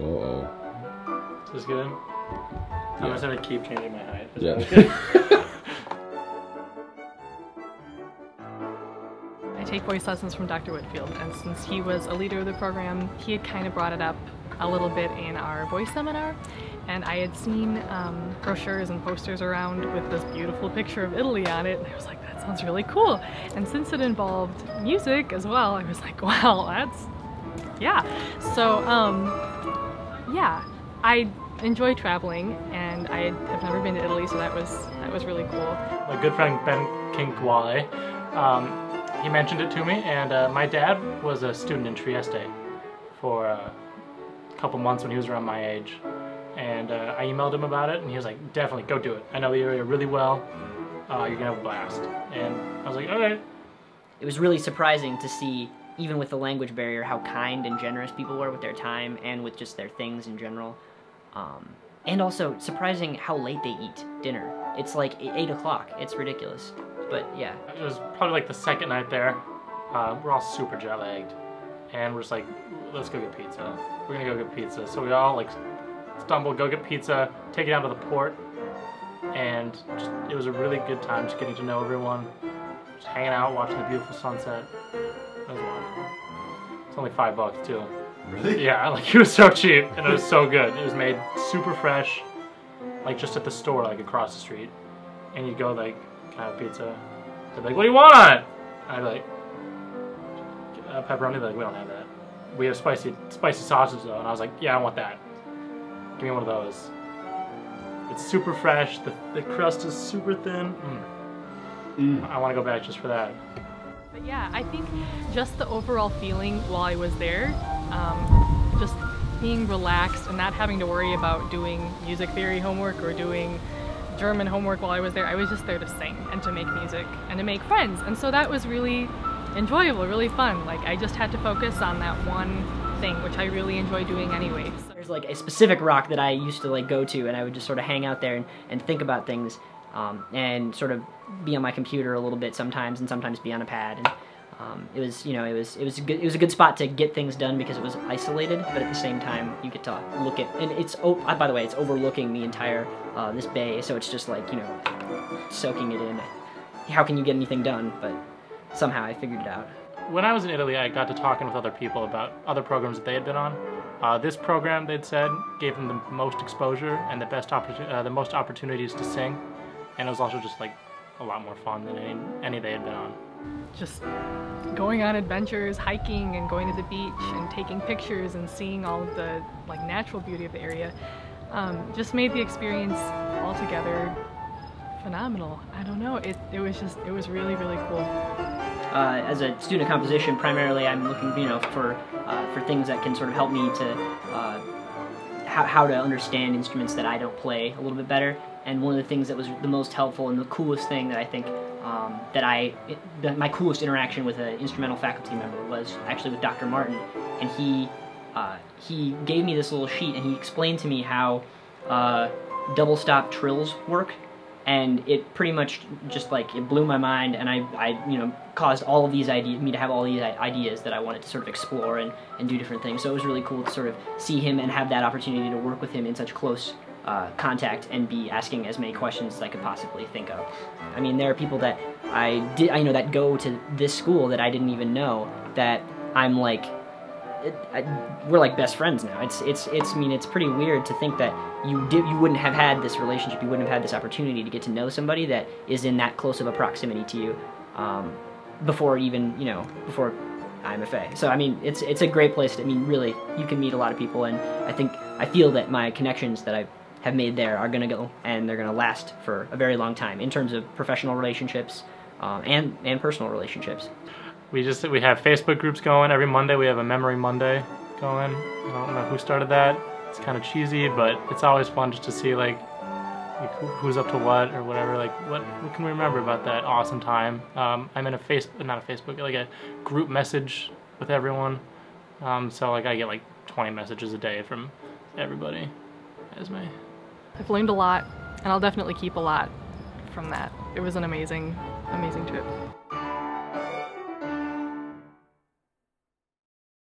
Uh-oh. Is this good? Yeah. I'm just gonna keep changing my height. Yeah. I take voice lessons from Dr. Whitfield, and since he was a leader of the program, he had kind of brought it up a little bit in our voice seminar, and I had seen brochures and posters around with this beautiful picture of Italy on it, and I was like, that sounds really cool. And since it involved music as well, I was like, wow, that's, yeah. So, yeah, I enjoy traveling, and I have never been to Italy, so that was really cool. My good friend Ben Kinkwale, he mentioned it to me, and my dad was a student in Trieste for a couple months when he was around my age, and I emailed him about it, and he was like, definitely go do it. I know the area really well. You're gonna have a blast. And I was like, okay. It was really surprising to see, even with the language barrier, how kind and generous people were with their time and with just their things in general. And also surprising how late they eat dinner. It's like 8 o'clock. It's ridiculous. But yeah. It was probably like the second night there. We're all super jet lagged, and we're just like, let's go get pizza. We're gonna go get pizza. So we all like stumble, go get pizza, take it down to the port, and just, it was a really good time just getting to know everyone, just hanging out, watching the beautiful sunset. It was a lot of fun. It's only $5 too. Really? Yeah, like it was so cheap and it was so good. It was made super fresh, like just at the store, like across the street. And you'd go like, can I have pizza? They'd be like, what do you want on it? And I'd be like, pepperoni. They're like, we don't have that. We have spicy sausage though. And I was like, yeah, I want that. Give me one of those. It's super fresh. The crust is super thin. I want to go back just for that. But yeah, I think just the overall feeling while I was there, just being relaxed and not having to worry about doing music theory homework or doing German homework while I was there. I was just there to sing and to make music and to make friends. And so that was really enjoyable, really fun. Like I just had to focus on that one thing, which I really enjoy doing anyway. So. There's like a specific rock that I used to like go to, and I would just sort of hang out there and think about things, and sort of be on my computer a little bit sometimes, and sometimes be on a pad. And it was, you know, it was a good spot to get things done because it was isolated, but at the same time you get to look at, and it's, oh, by the way, it's overlooking the entire this bay, so it's just like, you know, soaking it in. How can you get anything done? But somehow I figured it out. When I was in Italy, I got to talking with other people about other programs that they had been on. This program, they'd said, gave them the most exposure and the most opportunities to sing, and it was also just like a lot more fun than any they had been on. Just going on adventures, hiking and going to the beach and taking pictures and seeing all of the like natural beauty of the area just made the experience altogether phenomenal. I don't know, it was really, really cool. As a student of composition, primarily I'm looking, you know, for things that can sort of help me to how to understand instruments that I don't play a little bit better. And one of the things that was the most helpful and the coolest thing that I think my coolest interaction with an instrumental faculty member was actually with Dr. Martin, and he gave me this little sheet and he explained to me how double stop trills work. And it pretty much just like, it blew my mind, and I you know, caused all of these me to have all these ideas that I wanted to sort of explore and do different things. So it was really cool to sort of see him and have that opportunity to work with him in such close contact and be asking as many questions as I could possibly think of. I mean, there are people that I know that go to this school that I didn't even know, that I'm like, we're like best friends now. I mean, it's pretty weird to think that you wouldn't have had this relationship, you wouldn't have had this opportunity to get to know somebody that is in that close of a proximity to you before even, you know, before IMFA. So I mean, it's a great place to, I mean, really, you can meet a lot of people, and I feel that my connections that I have made there are gonna go, and they're gonna last for a very long time in terms of professional relationships and personal relationships. We have Facebook groups going. Every Monday we have a Memory Monday going. I don't know who started that. It's kind of cheesy, but it's always fun just to see like who's up to what or whatever. Like what can we remember about that awesome time? I'm in like a group message with everyone. So like I get like 20 messages a day from everybody as me. I've learned a lot, and I'll definitely keep a lot from that. It was an amazing, amazing trip.